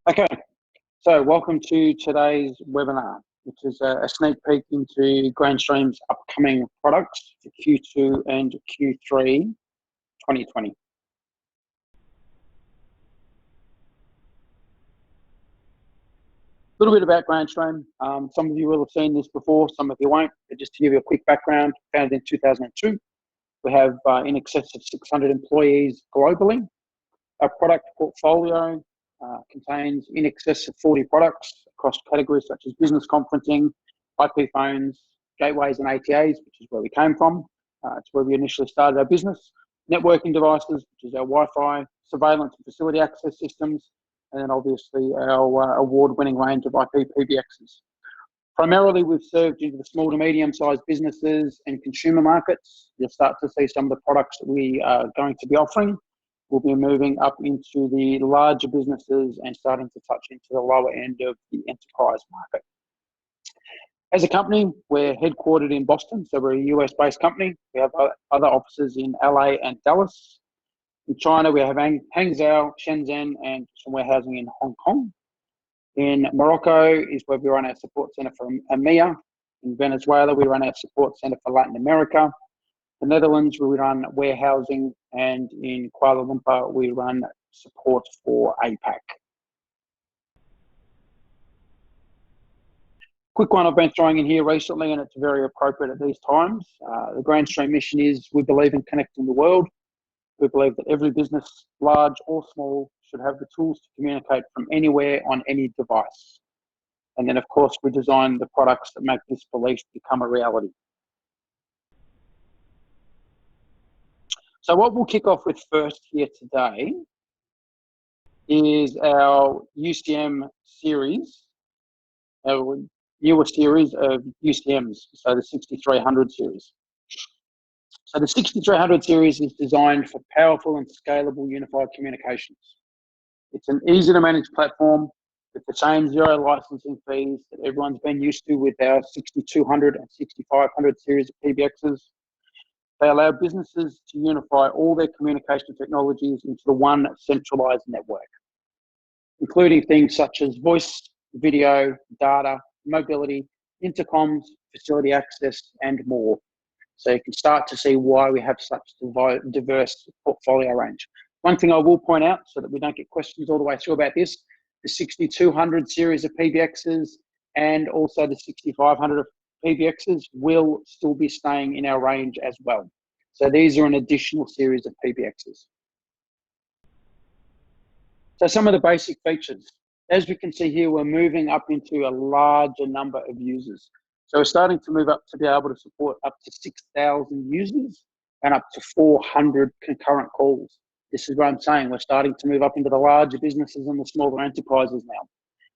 Okay, so welcome to today's webinar, which is a sneak peek into Grandstream's upcoming products for Q2 and Q3 2020. A little bit about Grandstream. Some of you will have seen this before, some of you won't, but just to give you a quick background, founded in 2002. We have in excess of 600 employees globally. Our product portfolio contains in excess of 40 products across categories such as business conferencing, IP phones, gateways and ATAs, which is where we came from. It's where we initially started our business. Networking devices, which is our Wi-Fi, surveillance and facility access systems, and then obviously our award-winning range of IP PBXs. Primarily, we've served into the small to medium-sized businesses and consumer markets. You'll start to see some of the products that we are going to be offering. We'll be moving up into the larger businesses and starting to touch into the lower end of the enterprise market. As a company, we're headquartered in Boston, so we're a US-based company. We have other offices in LA and Dallas. In China, we have Hangzhou, Shenzhen, and some warehousing in Hong Kong. In Morocco is where we run our support center for EMEA. In Venezuela, we run our support center for Latin America. The Netherlands, we run warehousing, and in Kuala Lumpur, we run support for APAC. Quick one I've been throwing in here recently, and it's very appropriate at these times. The Grandstream mission is we believe in connecting the world. We believe that every business, large or small, should have the tools to communicate from anywhere on any device. And then, of course, we design the products that make this belief become a reality. So what we'll kick off with first here today is our UCM series, our newer series of UCMs, so the 6300 series. So the 6300 series is designed for powerful and scalable unified communications. It's an easy to manage platform with the same zero licensing fees that everyone's been used to with our 6200 and 6500 series of PBXs. They allow businesses to unify all their communication technologies into the one centralized network, including things such as voice, video, data, mobility, intercoms, facility access, and more. So you can start to see why we have such a diverse portfolio range. One thing I will point out, so that we don't get questions all the way through about this, the 6200 series of PBXs and also the 6500 PBXs will still be staying in our range as well. So these are an additional series of PBXs. So some of the basic features. As we can see here, we're moving up into a larger number of users. So we're starting to move up to be able to support up to 6,000 users and up to 400 concurrent calls. This is what I'm saying. We're starting to move up into the larger businesses and the smaller enterprises now.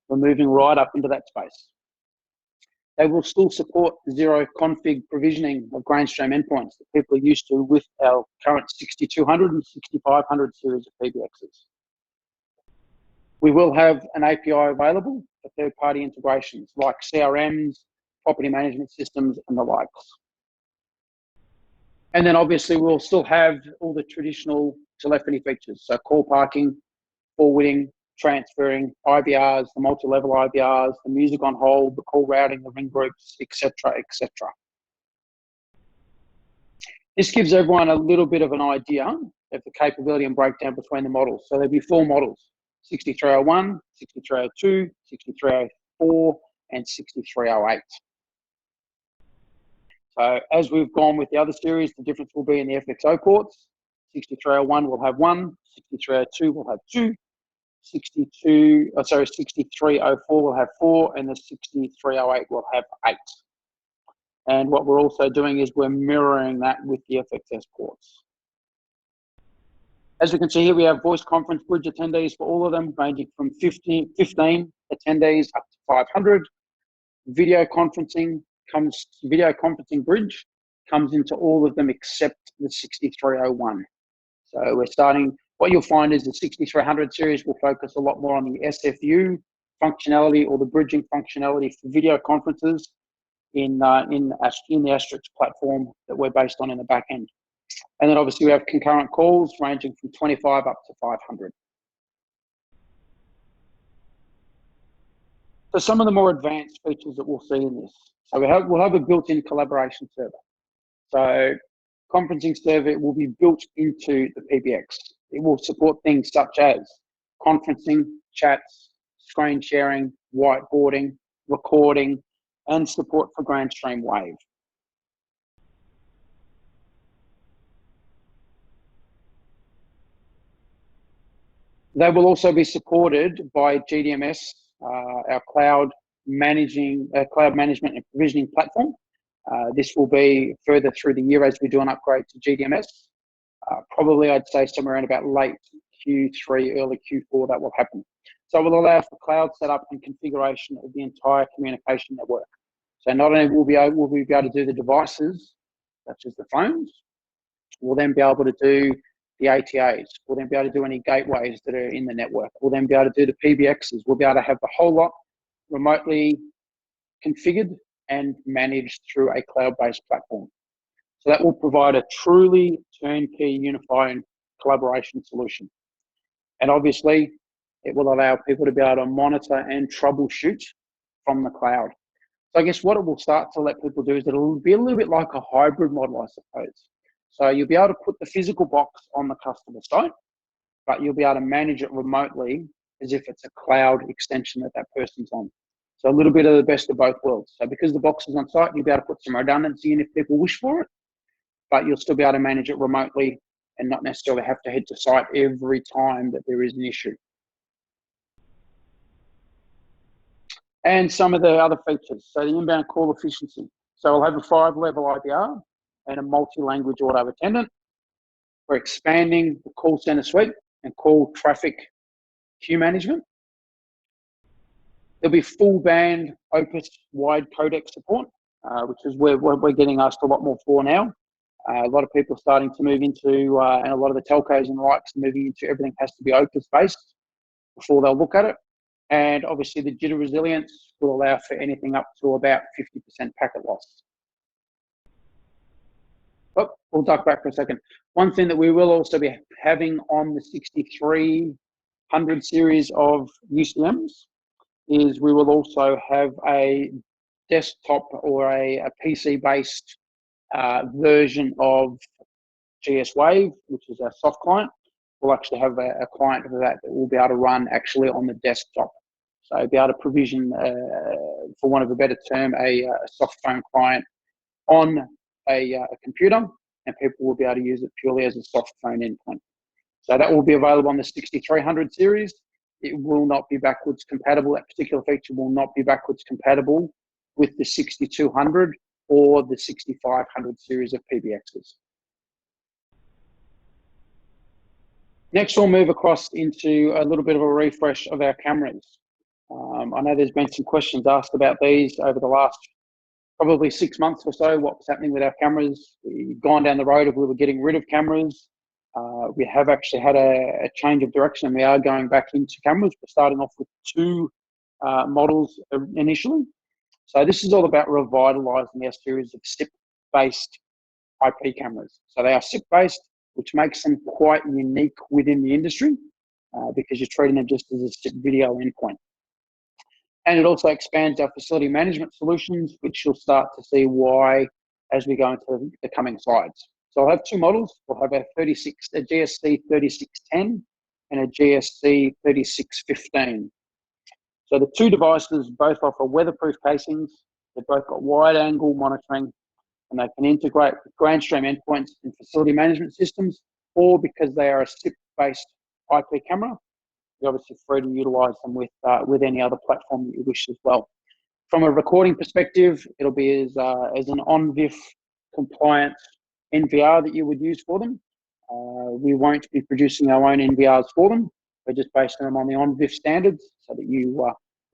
We're moving right up into that space. They will still support zero config provisioning of Grandstream endpoints that people are used to with our current 6200 and 6500 series of PBXs. We will have an API available for third-party integrations like CRMs, property management systems, and the likes. And then obviously we'll still have all the traditional telephony features, so call parking, forwarding, transferring, IBRs, the multi-level IBRs, the music on hold, the call routing, the ring groups, etc., etc. This gives everyone a little bit of an idea of the capability and breakdown between the models. So there'll be 4 models, 6301, 6302, 6304, and 6308. So as we've gone with the other series, the difference will be in the FXO ports. 6301 will have 1, 6302 will have 2, 6304 will have 4, and the 6308 will have 8. And what we're also doing is we're mirroring that with the FXS ports. As we can see here, we have voice conference bridge attendees for all of them, ranging from 15 attendees up to 500. Video conferencing bridge comes into all of them except the 6301. So we're starting. What you'll find is the 6300 series will focus a lot more on the SFU functionality or the bridging functionality for video conferences in the Asterisk platform that we're based on in the back end. And then obviously we have concurrent calls ranging from 25 up to 500. So some of the more advanced features that we'll see in this. So we'll have a built-in collaboration server. So conferencing server will be built into the PBX. It will support things such as conferencing, chats, screen sharing, whiteboarding, recording, and support for Grandstream Wave. They will also be supported by GDMS, our cloud management and provisioning platform. This will be further through the year as we do an upgrade to GDMS. Probably I'd say somewhere around about late Q3, early Q4 that will happen. So it will allow for cloud setup and configuration of the entire communication network. So not only will we be able to do the devices, such as the phones, we'll then be able to do the ATAs. We'll then be able to do any gateways that are in the network. We'll then be able to do the PBXs. We'll be able to have the whole lot remotely configured and managed through a cloud-based platform. So that will provide a truly turnkey, unified collaboration solution. And obviously, it will allow people to be able to monitor and troubleshoot from the cloud. So I guess what it will start to let people do is it'll be a little bit like a hybrid model, I suppose. So you'll be able to put the physical box on the customer site, but you'll be able to manage it remotely as if it's a cloud extension that that person's on. So a little bit of the best of both worlds. So because the box is on site, you'll be able to put some redundancy in if people wish for it, but you'll still be able to manage it remotely and not necessarily have to head to site every time that there is an issue. And some of the other features. So the inbound call efficiency. So we'll have a 5-level IVR and a multi-language auto attendant. We're expanding the call center suite and call traffic queue management. There'll be full band Opus wide codec support, which is where we're getting asked a lot more for now. A lot of people are starting to move into, and a lot of the telcos and the likes are moving into everything has to be Opus based before they'll look at it. And obviously the jitter resilience will allow for anything up to about 50% packet loss. Oh, we'll duck back for a second. One thing that we will also be having on the 6300 series of UCMs is we will also have a desktop or a PC-based version of GS Wave, which is our soft client. We'll actually have a client for that will be able to run actually on the desktop. So be able to provision, for want of a better term, a soft phone client on a computer, and people will be able to use it purely as a soft phone endpoint. So that will be available on the 6300 series. It will not be backwards compatible. That particular feature will not be backwards compatible with the 6200 or the 6500 series of PBXs. Next, we'll move across into a little bit of a refresh of our cameras. I know there's been some questions asked about these over the last probably 6 months or so, what was happening with our cameras. We've gone down the road of we were getting rid of cameras. We have actually had a change of direction, and we are going back into cameras. We're starting off with 2 models initially. So this is all about revitalizing our series of SIP-based IP cameras. So they are SIP-based, which makes them quite unique within the industry because you're treating them just as a SIP video endpoint. And it also expands our facility management solutions, which you'll start to see why as we go into the coming slides. So I'll have 2 models. We'll have a GSC 3610 and a GSC 3615. So the 2 devices both offer weatherproof casings. They've both got wide angle monitoring, and they can integrate with Grandstream endpoints and facility management systems, or because they are a SIP-based IP camera, you're obviously free to utilize them with any other platform that you wish as well. From a recording perspective, it'll be as an ONVIF compliant NVR that you would use for them. We won't be producing our own NVRs for them. We're just basing them on the ONVIF standards so that you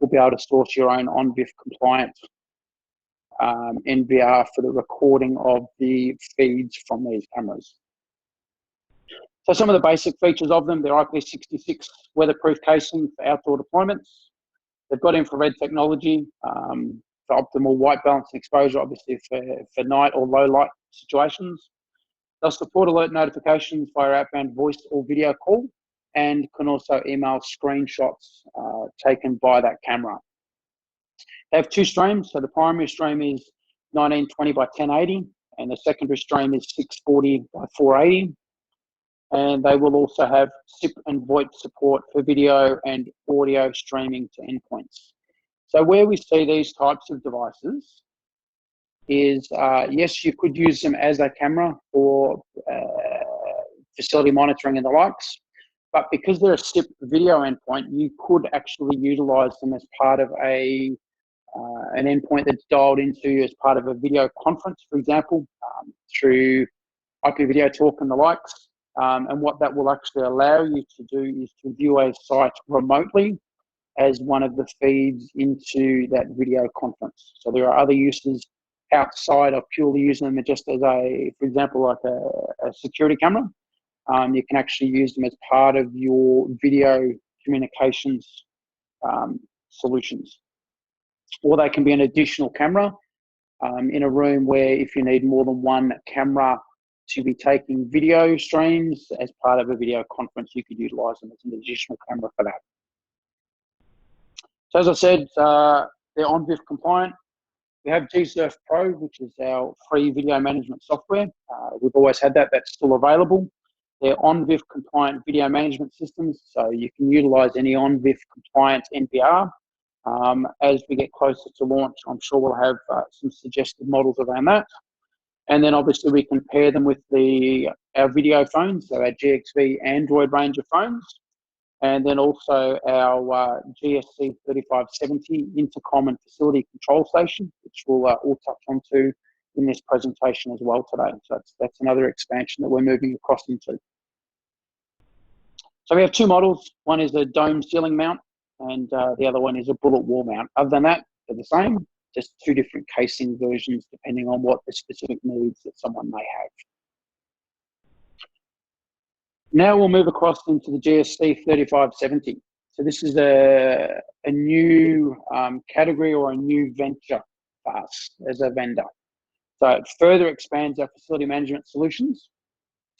will be able to source your own ONVIF compliant NVR for the recording of the feeds from these cameras. So some of the basic features of them, they're IP66 weatherproof casing for outdoor deployments. They've got infrared technology for optimal white balance and exposure, obviously for night or low light situations. They'll support alert notifications via outbound voice or video call, and can also email screenshots taken by that camera. They have two streams. So the primary stream is 1920 by 1080, and the secondary stream is 640 by 480. And they will also have SIP and VoIP support for video and audio streaming to endpoints. So where we see these types of devices is, yes, you could use them as a camera for facility monitoring and the likes, but because they're a SIP video endpoint, you could actually utilize them as part of an endpoint that's dialed into as part of a video conference, for example, through IP video talk and the likes. And what that will actually allow you to do is to view a site remotely as one of the feeds into that video conference. So there are other uses outside of purely using them just as for example, like a security camera. You can actually use them as part of your video communications solutions. Or they can be an additional camera in a room where if you need more than one camera to be taking video streams as part of a video conference, you could utilize them as an additional camera for that. So as I said, they're ONVIF compliant. We have GSurf Pro, which is our free video management software. We've always had that, that's still available. They're ONVIF compliant video management systems, so you can utilize any ONVIF compliant NPR. As we get closer to launch, I'm sure we'll have some suggested models around that. And then obviously we can pair them with our video phones, so our GXV Android range of phones, and then also our GSC 3570 intercom and facility control station, which we'll all touch on to in this presentation as well today. So that's another expansion that we're moving across into. So we have two models. One is a dome ceiling mount, and the other one is a bullet wall mount. Other than that, they're the same, just two different casing versions depending on what the specific needs that someone may have. Now we'll move across into the GSC 3570. So this is a new category or a new venture for us as a vendor. So it further expands our facility management solutions.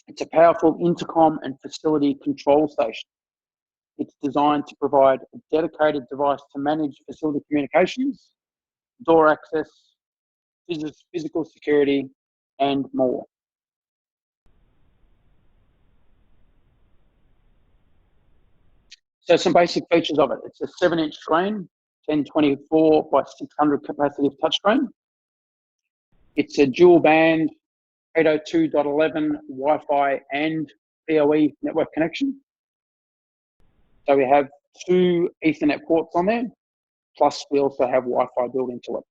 It's a powerful intercom and facility control station. It's designed to provide a dedicated device to manage facility communications, door access, physical security, and more. So some basic features of it. It's a 7-inch screen, 1024 by 600 capacity touchscreen. It's a dual band 802.11 Wi-Fi and PoE network connection. So we have two Ethernet ports on there, plus we also have Wi-Fi built into it.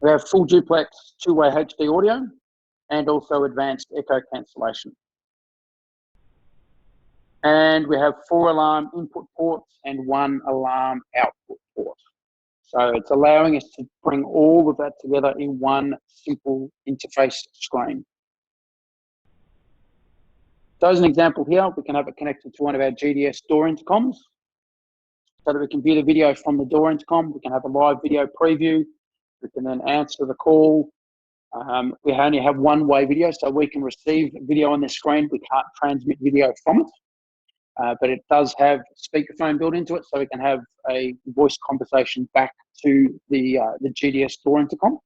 We have full duplex 2-way HD audio and also advanced echo cancellation. And we have 4 alarm input ports and 1 alarm output port. So it's allowing us to bring all of that together in one simple interface screen. So as an example here, we can have it connected to one of our GDS door intercoms so that we can view the video from the door intercom. We can have a live video preview. We can then answer the call. We only have one-way video, so we can receive video on the screen. We can't transmit video from it. But it does have speakerphone built into it, so we can have a voice conversation back to the GDS door intercom.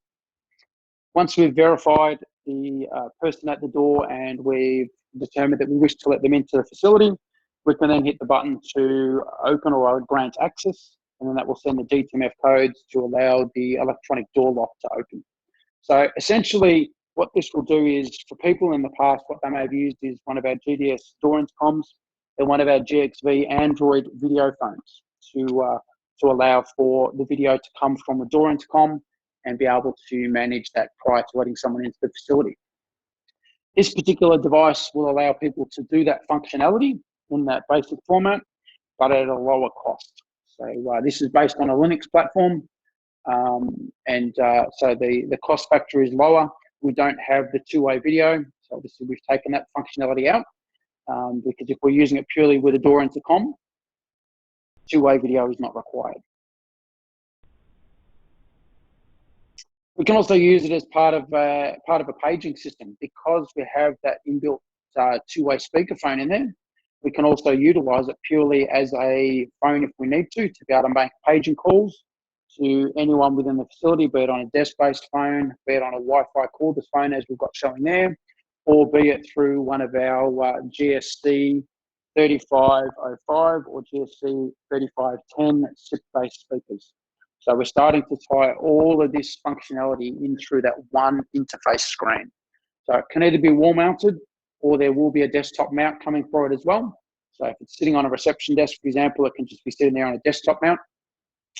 Once we've verified the person at the door and we've determined that we wish to let them into the facility, we can then hit the button to open or grant access, and then that will send the DTMF codes to allow the electronic door lock to open. So essentially, what this will do is, for people in the past, what they may have used is one of our GDS door intercoms and one of our GXV Android video phones to allow for the video to come from the door intercom and be able to manage that prior to letting someone into the facility. This particular device will allow people to do that functionality in that basic format, but at a lower cost. So this is based on a Linux platform, so the cost factor is lower. We don't have the two-way video, so obviously we've taken that functionality out. Because if we're using it purely with a door intercom, two-way video is not required. We can also use it as part of a paging system because we have that inbuilt two-way speakerphone in there. We can also utilize it purely as a phone if we need to be able to make paging calls to anyone within the facility, be it on a desk-based phone, be it on a Wi-Fi cordless phone as we've got showing there, or be it through one of our GSC 3505 or GSC 3510 SIP-based speakers. So we're starting to tie all of this functionality in through that one interface screen. So it can either be wall mounted or there will be a desktop mount coming for it as well. So if it's sitting on a reception desk, for example, it can just be sitting there on a desktop mount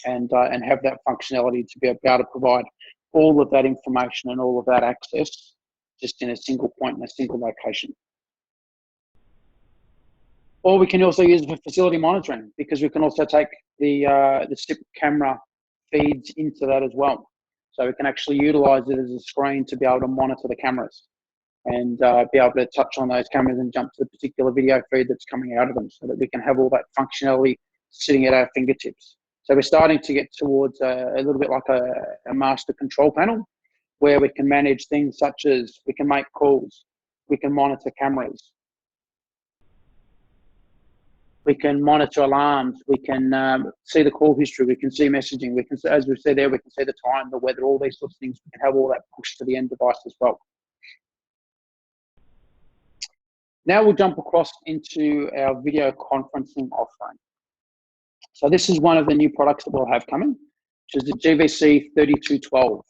and have that functionality to be able to provide all of that information and all of that access just in a single point in a single location. Or we can also use it for facility monitoring, because we can also take the SIP camera feeds into that as well. So we can actually utilize it as a screen to be able to monitor the cameras and be able to touch on those cameras and jump to the particular video feed that's coming out of them, so that we can have all that functionality sitting at our fingertips. So we're starting to get towards a little bit like a master control panel, where we can manage things such as we can make calls, we can monitor cameras, we can monitor alarms, we can see the call history, we can see messaging, we can, as we've said there, we can see the time, the weather, all these sorts of things. We can have all that pushed to the end device as well. Now we'll jump across into our video conferencing offering. So this is one of the new products that we'll have coming, which is the GVC 3212.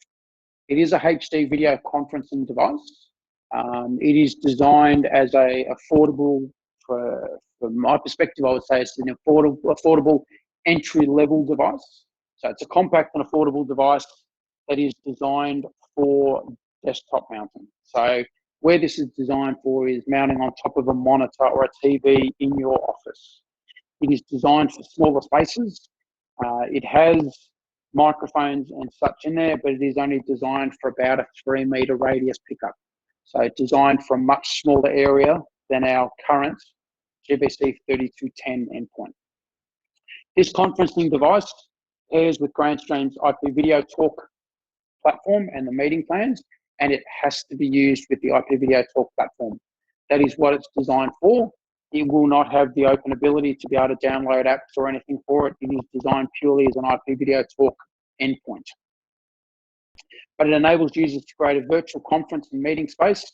It is a HD video conferencing device. It is designed as a affordable, from my perspective, I would say it's an affordable entry-level device. So it's a compact and affordable device that is designed for desktop mounting. So where this is designed for is mounting on top of a monitor or a TV in your office. It is designed for smaller spaces. It has microphones and such in there, but it is only designed for about a 3-meter radius pickup. So it's designed for a much smaller area than our current GVC 3210 endpoint. This conferencing device pairs with Grandstream's IP video talk platform and the meeting plans, and it has to be used with the IP video talk platform. That is what it's designed for. It will not have the open ability to be able to download apps or anything for it. It is designed purely as an IP video talk endpoint. But it enables users to create a virtual conference and meeting space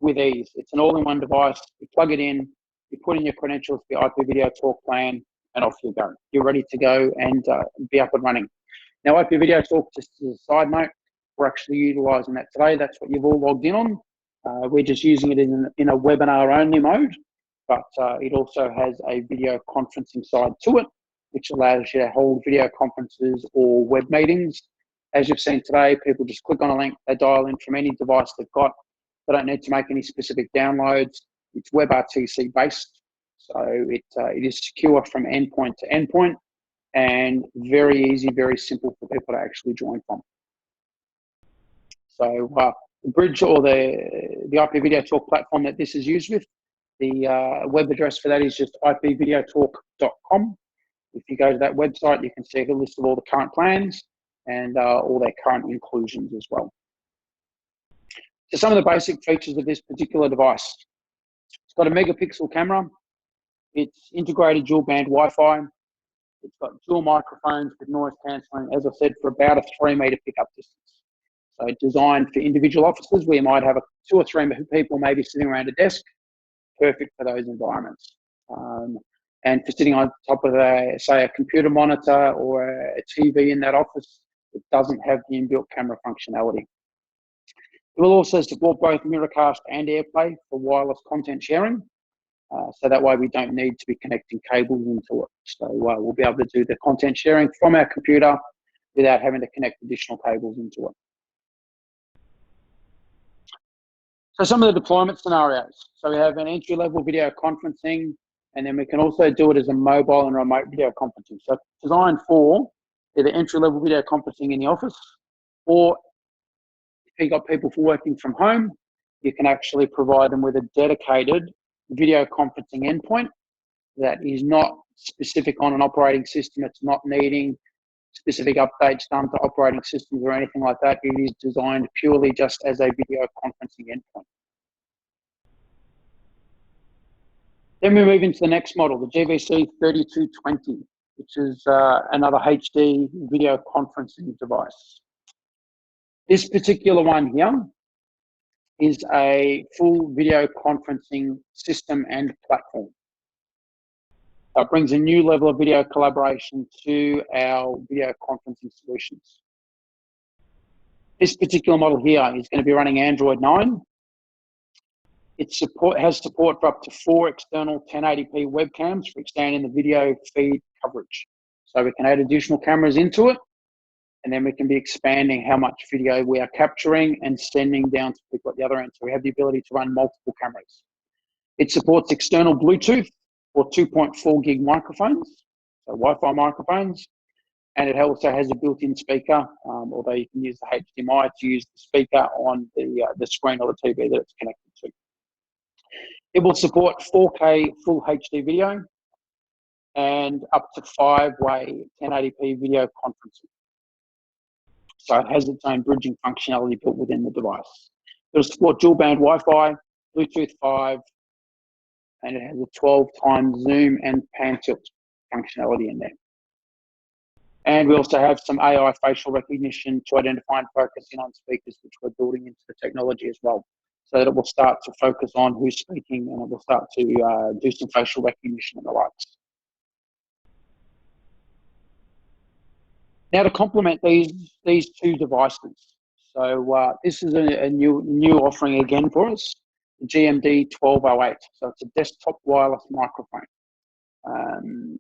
with ease. It's an all-in-one device. You plug it in, you put in your credentials for the IP video talk plan, and off you go. You're ready to go and be up and running. Now, IP video talk, just as a side note, we're actually utilizing that today. That's what you've all logged in on. We're just using it in a webinar-only mode, but it also has a video conferencing side to it, which allows you to hold video conferences or web meetings. As you've seen today, people just click on a link, they dial in from any device they've got. They don't need to make any specific downloads. It's WebRTC based, so it is secure from endpoint to endpoint, and very easy, very simple for people to actually join from. So the bridge, or the IP video talk platform that this is used with, the web address for that is just ipvideotalk.com. If you go to that website, you can see the list of all the current plans and all their current inclusions as well. So some of the basic features of this particular device: it's got a megapixel camera, it's integrated dual band Wi-Fi, it's got dual microphones with noise cancelling, as I said, for about a 3-meter pickup distance. So designed for individual offices where you might have 2 or 3 people maybe sitting around a desk, perfect for those environments. And for sitting on top of say a computer monitor or a TV in that office, it doesn't have the inbuilt camera functionality. It will also support both Miracast and AirPlay for wireless content sharing. So that way we don't need to be connecting cables into it. So we'll be able to do the content sharing from our computer without having to connect additional cables into it. So some of the deployment scenarios. So we have an entry-level video conferencing, and then we can also do it as a mobile and remote video conferencing. So it's designed for either entry-level video conferencing in the office, or if you've got people working from home, you can actually provide them with a dedicated video conferencing endpoint that is not specific on an operating system. It's not needing specific updates done to operating systems or anything like that. It is designed purely just as a video conferencing endpoint. Then we move into the next model, the GVC 3220, which is another HD video conferencing device. This particular one here is a full video conferencing system and platform. It brings a new level of video collaboration to our video conferencing solutions. This particular model here is going to be running Android 9. It has support for up to 4 external 1080p webcams for expanding the video feed coverage. So we can add additional cameras into it, and then we can be expanding how much video we are capturing and sending down to people at the other end. So we have the ability to run multiple cameras. It supports external Bluetooth or 2.4 gig microphones, so Wi-Fi microphones, and it also has a built-in speaker, although you can use the HDMI to use the speaker on the screen or the TV that it's connected to. It will support 4K full HD video and up to 5-way 1080p video conferencing. So it has its own bridging functionality built within the device. It'll support dual band Wi-Fi, Bluetooth 5, and it has a 12 times zoom and pan tilt functionality in there. And we also have some AI facial recognition to identify and focus in on speakers, which we're building into the technology as well, so that it will start to focus on who's speaking, and it will start to do some facial recognition and the likes. Now, to complement these two devices, so this is a new offering again for us, the GMD 1208. So it's a desktop wireless microphone.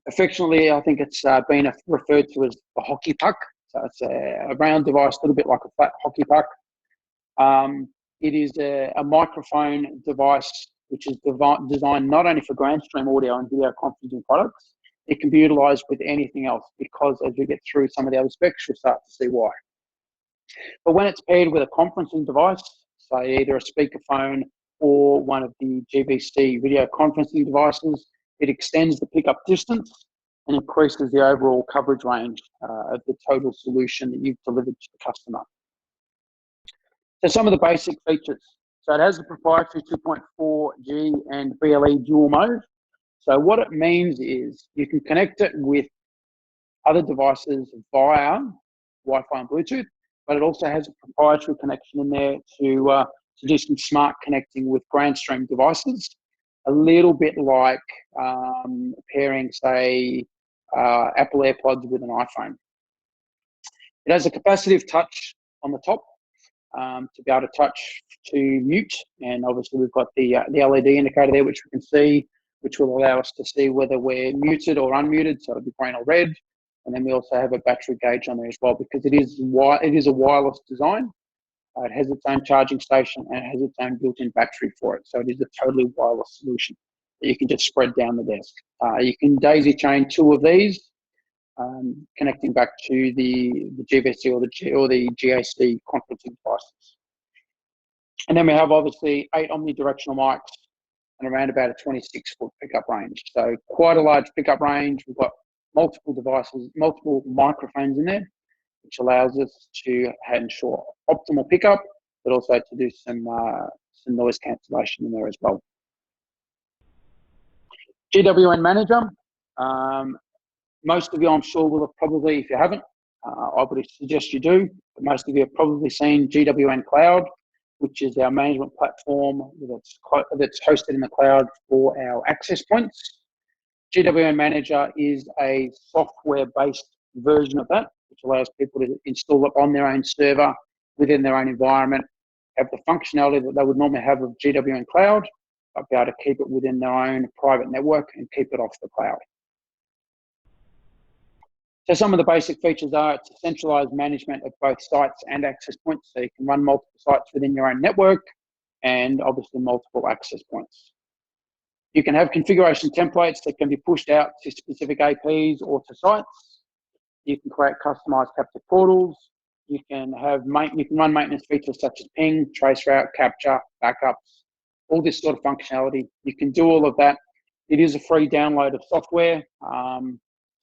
Affectionately, I think it's been referred to as the hockey puck. So it's a round device, a little bit like a flat hockey puck. It is a microphone device which is designed not only for Grandstream audio and video conferencing products. It can be utilized with anything else, because as we get through some of the other specs, you'll start to see why. But when it's paired with a conferencing device, say either a speakerphone or one of the GVC video conferencing devices, it extends the pickup distance and increases the overall coverage range of the total solution that you've delivered to the customer. So some of the basic features. So it has a proprietary 2.4G and BLE dual mode. So what it means is you can connect it with other devices via Wi-Fi and Bluetooth, but it also has a proprietary connection in there to do some smart connecting with Grandstream devices, a little bit like pairing, say, Apple AirPods with an iPhone. It has a capacitive touch on the top to be able to touch to mute, and obviously we've got the LED indicator there, which we can see, which will allow us to see whether we're muted or unmuted, so it'll be green or red. And then we also have a battery gauge on there as well, because it is a wireless design. It has its own charging station and it has its own built-in battery for it. So it is a totally wireless solution that you can just spread down the desk. You can daisy chain 2 of these, connecting back to the GVC or the GAC conferencing devices. And then we have obviously 8 omnidirectional mics and around about a 26-foot pickup range. So quite a large pickup range. We've got multiple devices, multiple microphones in there, which allows us to ensure optimal pickup, but also to do some noise cancellation in there as well. GWN Manager. Most of you, I'm sure, will have probably, if you haven't, I would suggest you do, but most of you have probably seen GWN Cloud, which is our management platform that's hosted in the cloud for our access points. GWN Manager is a software-based version of that, which allows people to install it on their own server within their own environment, have the functionality that they would normally have with GWN Cloud, but be able to keep it within their own private network and keep it off the cloud. So some of the basic features are it's a centralized management of both sites and access points. So you can run multiple sites within your own network and obviously multiple access points. You can have configuration templates that can be pushed out to specific APs or to sites. You can create customized capture portals. You can run maintenance features such as ping, traceroute, capture, backups, all this sort of functionality. You can do all of that. It is a free download of software.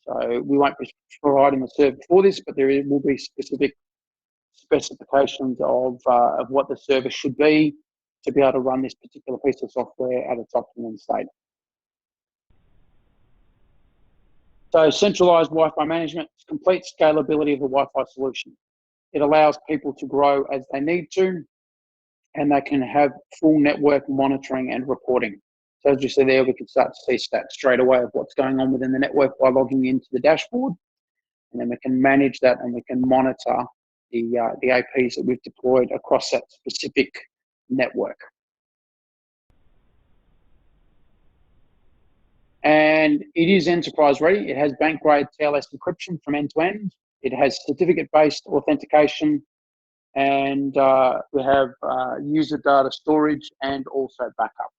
So we won't be providing the server for this, but there will be specific specifications of what the server should be to be able to run this particular piece of software at its optimum state. So centralized Wi-Fi management, complete scalability of the Wi-Fi solution. It allows people to grow as they need to, and they can have full network monitoring and reporting. So as you see there, we can start to see stats straight away of what's going on within the network by logging into the dashboard. And then we can manage that and we can monitor the APs that we've deployed across that specific network. And it is enterprise ready. It has bank grade TLS encryption from end to end. It has certificate-based authentication, and we have user data storage and also backup.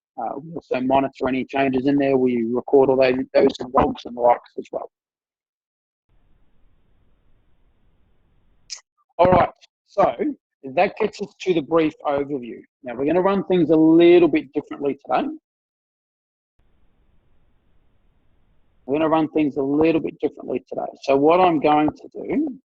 We also monitor any changes in there. We record all those logs and likes as well. All right, so that gets us to the brief overview. Now we're going to run things a little bit differently today. We're going to run things a little bit differently today. So what I'm going to do